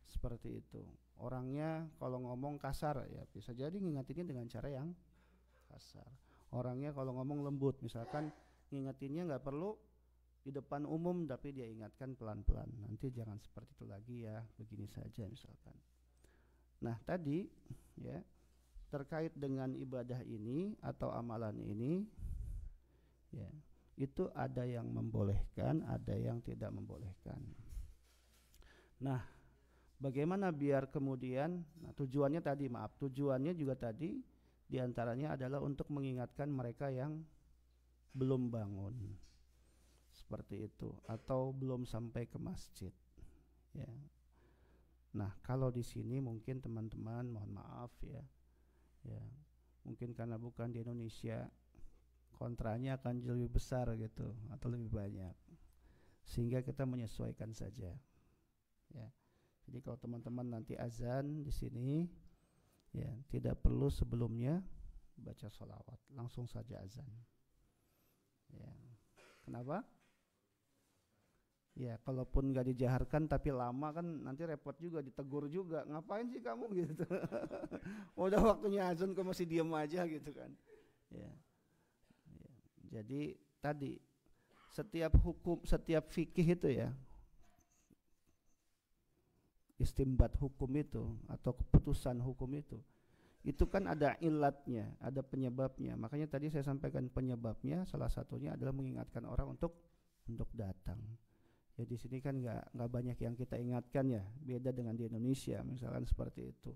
seperti itu. Orangnya kalau ngomong kasar ya bisa jadi ngingatinnya dengan cara yang kasar. Orangnya kalau ngomong lembut, misalkan ngingetinnya nggak perlu di depan umum, tapi dia ingatkan pelan-pelan. Nanti jangan seperti itu lagi ya, begini saja misalkan. Nah tadi ya, terkait dengan ibadah ini atau amalan ini ya, itu ada yang membolehkan, ada yang tidak membolehkan. Nah, bagaimana biar kemudian, nah tujuannya juga tadi diantaranya adalah untuk mengingatkan mereka yang belum bangun, seperti itu, atau belum sampai ke masjid. Ya. Nah, kalau di sini mungkin teman-teman mohon maaf ya, mungkin karena bukan di Indonesia, kontranya akan jauh lebih besar gitu atau lebih banyak, sehingga kita menyesuaikan saja. Ya. Jadi kalau teman-teman nanti azan di sini, ya tidak perlu sebelumnya baca sholawat, langsung saja azan. Ya. Kenapa? Ya, kalaupun nggak dijaharkan tapi lama kan nanti repot juga, ditegur juga. Ngapain sih kamu gitu? Udah waktunya azan kok masih diam aja gitu kan? Ya. Ya. Jadi tadi setiap hukum, setiap fikih itu ya, istimbat hukum itu atau keputusan hukum itu kan ada ilatnya, ada penyebabnya. Makanya tadi saya sampaikan penyebabnya, salah satunya adalah mengingatkan orang untuk datang. Ya di sini kan nggak banyak yang kita ingatkan ya, beda dengan di Indonesia misalkan seperti itu.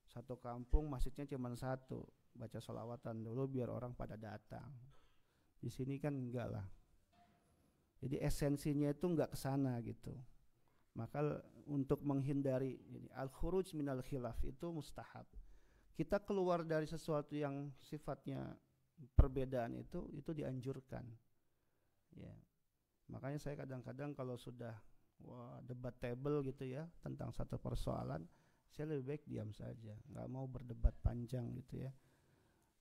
Satu kampung masjidnya cuma satu, baca sholawatan dulu biar orang pada datang. Di sini kan enggak lah. Jadi esensinya itu enggak ke sana gitu. Maka untuk menghindari al-khuruj minal khilaf itu mustahab. Kita keluar dari sesuatu yang sifatnya perbedaan itu dianjurkan. Ya. Makanya saya kadang-kadang kalau sudah debatable gitu ya tentang satu persoalan, saya lebih baik diam saja, nggak mau berdebat panjang gitu ya.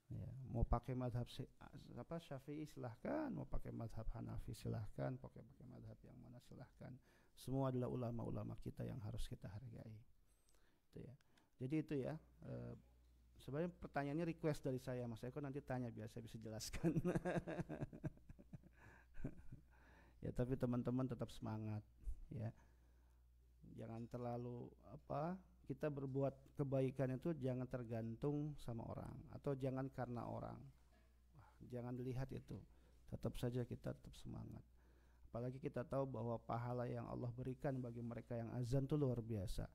Ya, mau pakai madhab Syafi'i silahkan, mau pakai madhab Hanafi silahkan, pakai madhab yang mana silahkan. Semua adalah ulama-ulama kita yang harus kita hargai. Itu ya. Jadi itu ya. Sebenarnya pertanyaannya request dari saya, Mas Eko nanti tanya biar saya bisa jelaskan. Ya, tapi teman-teman tetap semangat ya. Jangan terlalu kita berbuat kebaikan itu jangan tergantung sama orang atau jangan karena orang. Jangan dilihat itu. Tetap saja kita tetap semangat. Apalagi kita tahu bahwa pahala yang Allah berikan bagi mereka yang azan itu luar biasa.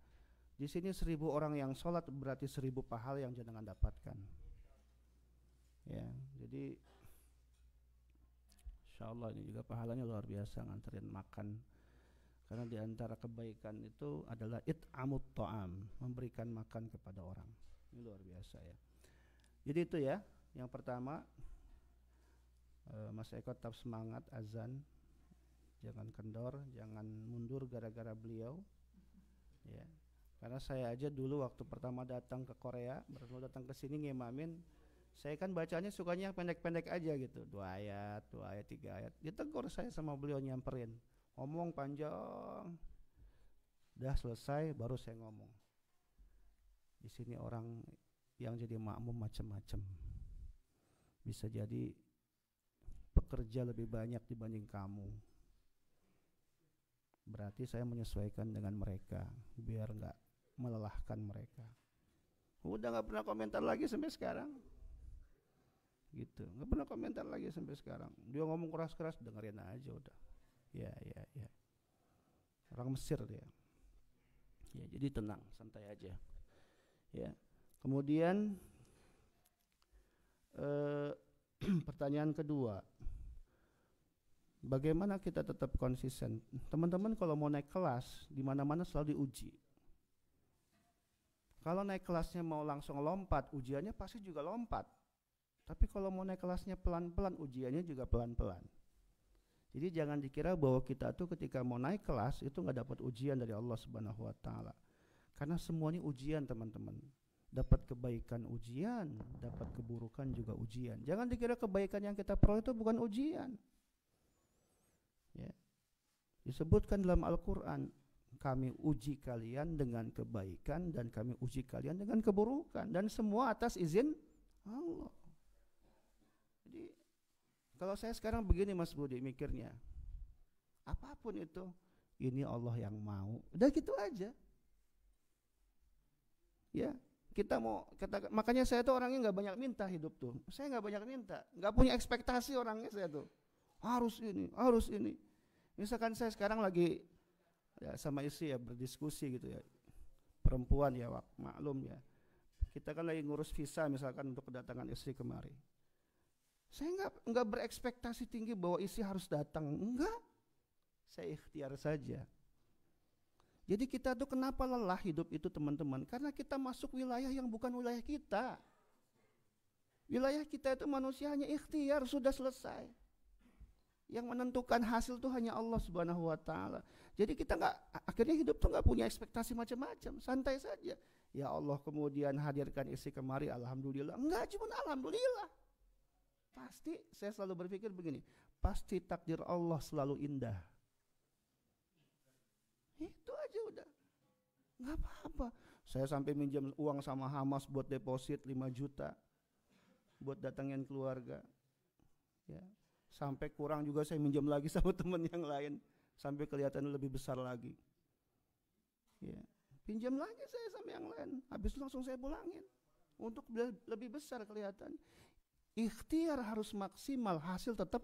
Di sini 1000 orang yang sholat berarti 1000 pahala yang jenengan dapatkan. Ya, jadi insyaallah ini juga pahalanya luar biasa nganterin makan. Karena di antara kebaikan itu adalah it'amut ta'am, memberikan makan kepada orang. Ini luar biasa ya. Jadi itu ya, yang pertama Mas Eko tetap semangat azan. Jangan kendor, jangan mundur gara-gara beliau. Ya. Karena saya aja dulu waktu pertama datang ke Korea, baru datang ke sini ngimamin, saya kan bacanya sukanya pendek-pendek aja gitu, 2 ayat, 3 ayat. Ditegur saya sama beliau, nyamperin, ngomong panjang. Udah selesai baru saya ngomong. Di sini orang yang jadi makmum macam-macam. Bisa jadi pekerja lebih banyak dibanding kamu. Berarti saya menyesuaikan dengan mereka biar nggak melelahkan mereka. Udah nggak pernah komentar lagi sampai sekarang. Gitu, nggak pernah komentar lagi sampai sekarang. Dia ngomong keras-keras, dengerin aja udah. Ya. Orang Mesir dia. Ya, jadi tenang, santai aja. Ya. Kemudian pertanyaan kedua, bagaimana kita tetap konsisten? Teman-teman kalau mau naik kelas, di mana-mana selalu diuji. Kalau naik kelasnya mau langsung lompat, ujiannya pasti juga lompat. Tapi kalau mau naik kelasnya pelan-pelan, ujiannya juga pelan-pelan. Jadi jangan dikira bahwa kita tuh ketika mau naik kelas itu nggak dapat ujian dari Allah Subhanahu Wa Taala. Karena semuanya ujian teman-teman. Dapat kebaikan ujian, dapat keburukan juga ujian. Jangan dikira kebaikan yang kita peroleh itu bukan ujian. Ya. Disebutkan dalam Al-Quran, kami uji kalian dengan kebaikan dan kami uji kalian dengan keburukan, dan semua atas izin Allah. Kalau saya sekarang begini Mas Budi mikirnya, apapun itu, ini Allah yang mau. Udah gitu aja. Ya, makanya saya tuh orangnya nggak banyak minta hidup tuh. Saya nggak banyak minta, nggak punya ekspektasi orangnya saya tuh. Harus ini, harus ini. Misalkan saya sekarang lagi ya sama istri ya berdiskusi gitu ya. Perempuan ya maklum ya. Kita kan lagi ngurus visa misalkan untuk kedatangan istri kemari. Saya nggak berekspektasi tinggi bahwa istri harus datang, enggak. Saya ikhtiar saja. Jadi kita tuh kenapa lelah hidup itu teman-teman? Karena kita masuk wilayah yang bukan wilayah kita. Wilayah kita itu manusia hanya ikhtiar, sudah selesai. Yang menentukan hasil itu hanya Allah Subhanahu wa taala. Jadi kita akhirnya hidup tuh nggak punya ekspektasi macam-macam, santai saja. Ya Allah kemudian hadirkan istri kemari, alhamdulillah. Enggak cuma alhamdulillah. Pasti saya selalu berpikir begini, pasti takdir Allah selalu indah. Itu aja udah. Nggak apa-apa. Saya sampai minjam uang sama Hamas buat deposit 5 juta buat datangin keluarga. Ya. Sampai kurang juga saya minjam lagi sama teman yang lain sampai kelihatan lebih besar lagi. Ya. Pinjam lagi saya sama yang lain. Habis itu langsung saya pulangin untuk lebih besar kelihatan. Ikhtiar harus maksimal, hasil tetap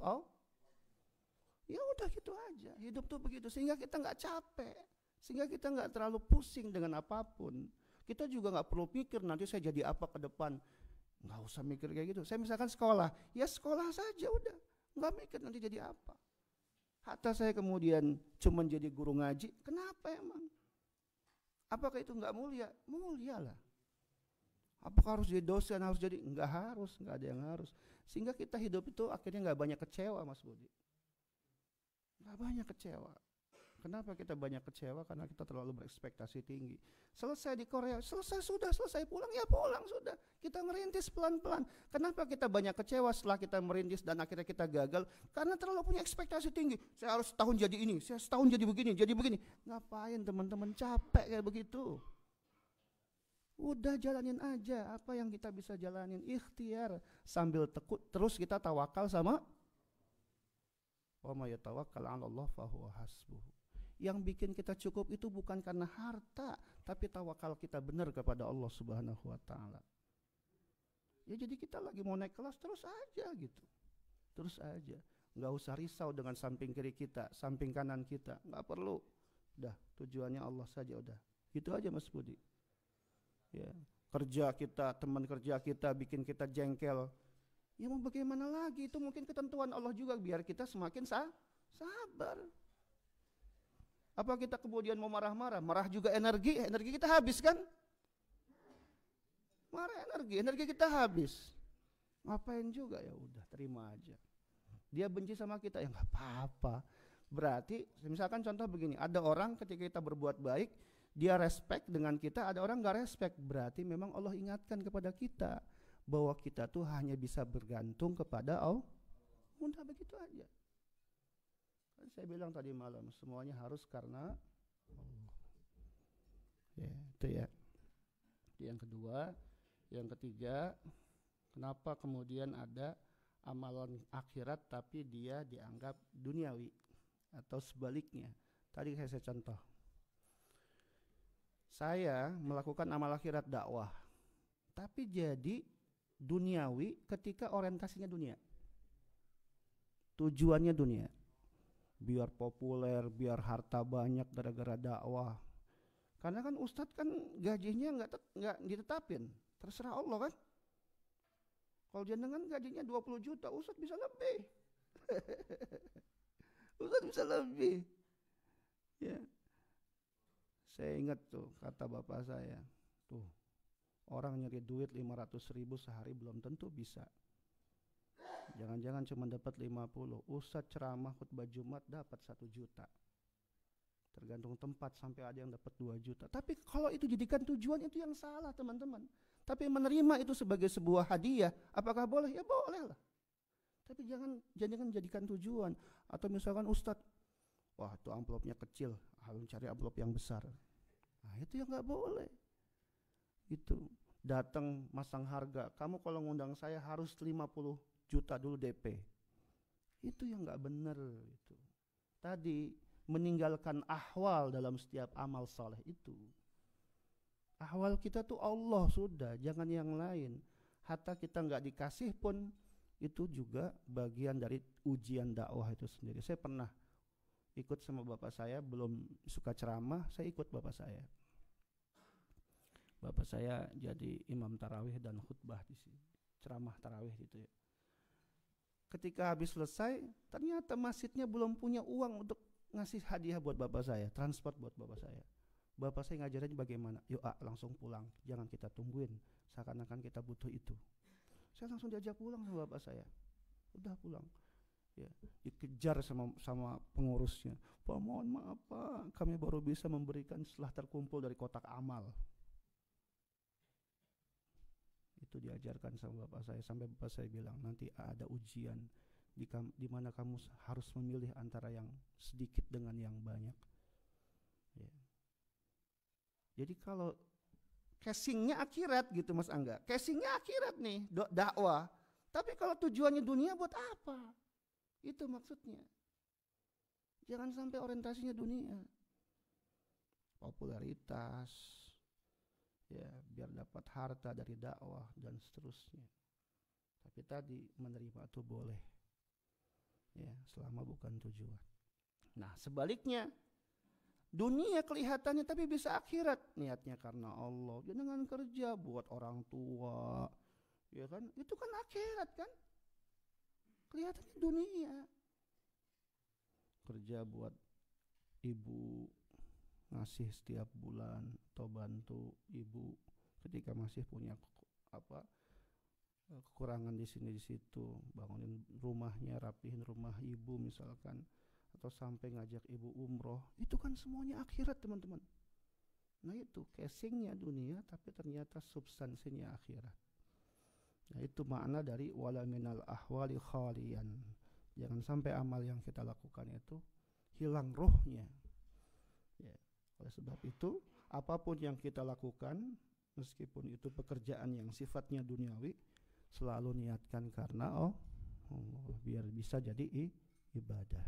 ya udah gitu aja. Hidup tuh begitu sehingga kita nggak capek, sehingga kita nggak terlalu pusing dengan apapun. Kita juga nggak perlu pikir nanti saya jadi apa ke depan. Nggak usah mikir kayak gitu. Saya misalkan sekolah, ya sekolah saja udah, nggak mikir nanti jadi apa. Hatta saya kemudian cuma jadi guru ngaji, kenapa emang? Apakah itu nggak mulia? Mulia lah. Apakah harus jadi dosen, harus jadi? Nggak harus, nggak ada yang harus. Sehingga kita hidup itu akhirnya nggak banyak kecewa Mas Budi. Nggak banyak kecewa. Kenapa kita banyak kecewa? Karena kita terlalu berekspektasi tinggi. Selesai di Korea, selesai pulang, ya pulang sudah. Kita merintis pelan-pelan. Kenapa kita banyak kecewa setelah kita merintis dan akhirnya kita gagal? Karena terlalu punya ekspektasi tinggi. Saya harus setahun jadi ini, saya setahun jadi begini. Ngapain teman-teman, capek kayak begitu? Udah jalanin aja apa yang kita bisa jalanin, ikhtiar sambil terus kita tawakal sama wa may yatawakkal 'ala Allah fa huwa hasbuh. Yang bikin kita cukup itu bukan karena harta, tapi tawakal kita benar kepada Allah Subhanahu wa taala. Ya jadi kita lagi mau naik kelas terus aja gitu. Terus aja. Enggak usah risau dengan samping kiri kita, samping kanan kita, enggak perlu. Udah, tujuannya Allah saja udah. Gitu aja Mas Budi. Ya, kerja kita, teman kerja kita bikin kita jengkel. Ya mau bagaimana lagi? Itu mungkin ketentuan Allah juga biar kita semakin sabar. Apa kita kemudian mau marah-marah? Marah juga energi kita habis kan? Marah energi kita habis. Ngapain juga, ya udah terima aja. Dia benci sama kita, ya nggak apa-apa. Berarti misalkan contoh begini, ada orang ketika kita berbuat baik, dia respect dengan kita, ada orang nggak respect. Berarti memang Allah ingatkan kepada kita bahwa kita tuh hanya bisa bergantung kepada Allah. Udah begitu aja. Kan saya bilang tadi malam, semuanya harus karena Allah. Ya, itu ya. Yang kedua, yang ketiga, kenapa kemudian ada amalan akhirat tapi dia dianggap duniawi atau sebaliknya? Tadi saya contoh. Saya melakukan amal akhirat dakwah, tapi jadi duniawi ketika orientasinya dunia. Tujuannya dunia. Biar populer, biar harta banyak gara-gara dakwah. Karena kan ustadz kan gajinya nggak ditetapin, terserah Allah kan. Kalau jenengan gajinya 20 juta, ustadz bisa lebih. Ustadz bisa lebih. Ya. Saya ingat tuh kata bapak saya, tuh orang nyari duit 500.000 sehari belum tentu bisa. Jangan-jangan cuma dapat 50. Ustadz ceramah khutbah Jumat dapat 1 juta. Tergantung tempat sampai ada yang dapat 2 juta. Tapi kalau itu jadikan tujuan, itu yang salah teman-teman. Tapi menerima itu sebagai sebuah hadiah, apakah boleh? Ya boleh lah. Tapi jangan jadikan tujuan. Atau misalkan ustadz, wah itu amplopnya kecil, harus cari amplop yang besar. Nah itu yang nggak boleh. Itu datang masang harga. Kamu kalau ngundang saya harus 50 juta dulu DP. Itu yang nggak benar itu. Tadi meninggalkan ahwal dalam setiap amal soleh itu. Ahwal kita tuh Allah sudah, jangan yang lain. Hatta kita nggak dikasih pun itu juga bagian dari ujian dakwah itu sendiri. Saya pernah ikut sama bapak saya, belum suka ceramah, saya ikut bapak saya. Bapak saya jadi imam tarawih dan khutbah di sini, ceramah tarawih gitu ya. Ketika habis selesai, ternyata masjidnya belum punya uang untuk ngasih hadiah buat bapak saya, transport buat bapak saya. Bapak saya ngajarin bagaimana, yuk langsung pulang, jangan kita tungguin, seakan-akan kita butuh itu. Saya langsung diajak pulang sama bapak saya, udah pulang. Ya, dikejar sama pengurusnya, Pak mohon maaf Pak, kami baru bisa memberikan setelah terkumpul dari kotak amal. Itu diajarkan sama bapak saya, sampai bapak saya bilang nanti ada ujian di mana kamu harus memilih antara yang sedikit dengan yang banyak. Ya. Jadi kalau casingnya akhirat gitu Mas Angga, casingnya akhirat nih dakwah. Tapi kalau tujuannya dunia buat apa? Itu maksudnya. Jangan sampai orientasinya dunia, popularitas, ya biar dapat harta dari dakwah dan seterusnya. Tapi tadi menerima itu boleh, ya selama bukan tujuan. Nah sebaliknya, dunia kelihatannya tapi bisa akhirat, niatnya karena Allah, jangan kerja buat orang tua, ya kan? Itu kan akhirat kan? Kelihatannya dunia. Kerja buat ibu, ngasih setiap bulan atau bantu ibu ketika masih punya kekurangan di sini di situ, bangunin rumahnya, rapihin rumah ibu misalkan, atau sampai ngajak ibu umroh, itu kan semuanya akhirat teman-teman. Nah itu casingnya dunia tapi ternyata substansinya akhirat. Nah itu makna dari wala minal ahwali khalian. Jangan sampai amal yang kita lakukan itu hilang rohnya. Ya. Oleh sebab itu apapun yang kita lakukan, meskipun itu pekerjaan yang sifatnya duniawi, selalu niatkan karena Allah, biar bisa jadi ibadah.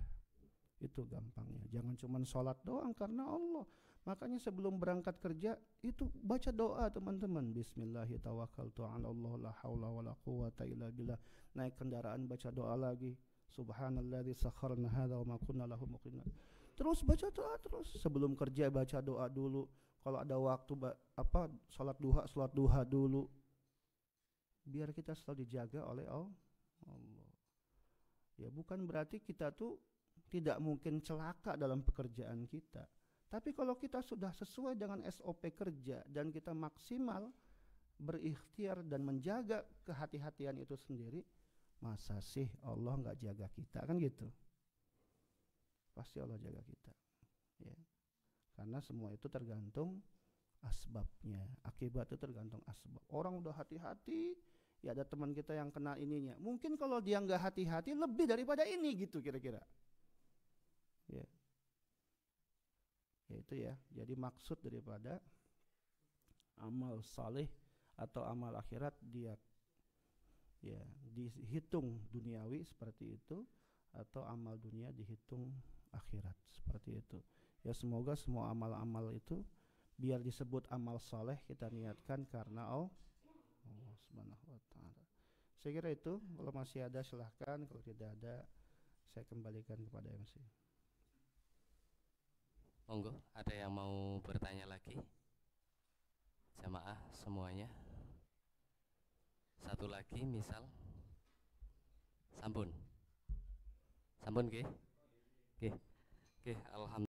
Itu gampangnya. Jangan cuma sholat doang karena Allah. Makanya sebelum berangkat kerja itu baca doa teman-teman. Bismillahirrahmanirrahim. La haula wala quwata illa billah. Naik kendaraan baca doa lagi. Subhanalladzi sakharna hadza wa ma kunna lahu muqrinin. Terus baca doa terus. Sebelum kerja baca doa dulu. Kalau ada waktu salat duha dulu. Biar kita selalu dijaga oleh Allah. Ya bukan berarti kita tuh tidak mungkin celaka dalam pekerjaan kita. Tapi kalau kita sudah sesuai dengan SOP kerja dan kita maksimal berikhtiar dan menjaga kehati-hatian itu sendiri, masa sih Allah nggak jaga kita kan gitu? Pasti Allah jaga kita. Ya. Karena semua itu tergantung asbabnya. Akibat itu tergantung asbab. Orang udah hati-hati, ya ada teman kita yang kena ininya. Mungkin kalau dia nggak hati-hati lebih daripada ini gitu kira-kira. Ya. Ya itu ya. Jadi maksud daripada amal saleh atau amal akhirat dia ya dihitung duniawi seperti itu, atau amal dunia dihitung akhirat seperti itu. Ya semoga semua amal-amal itu biar disebut amal saleh kita niatkan karena Allah Subhanahu wa taala. Saya kira itu. Kalau masih ada silahkan, kalau tidak ada saya kembalikan kepada MC. Monggo, ada yang mau bertanya lagi? Jamaah semuanya. Satu lagi misal. Sampun. Sampun nggih? Nggih. Nggih, alhamdulillah.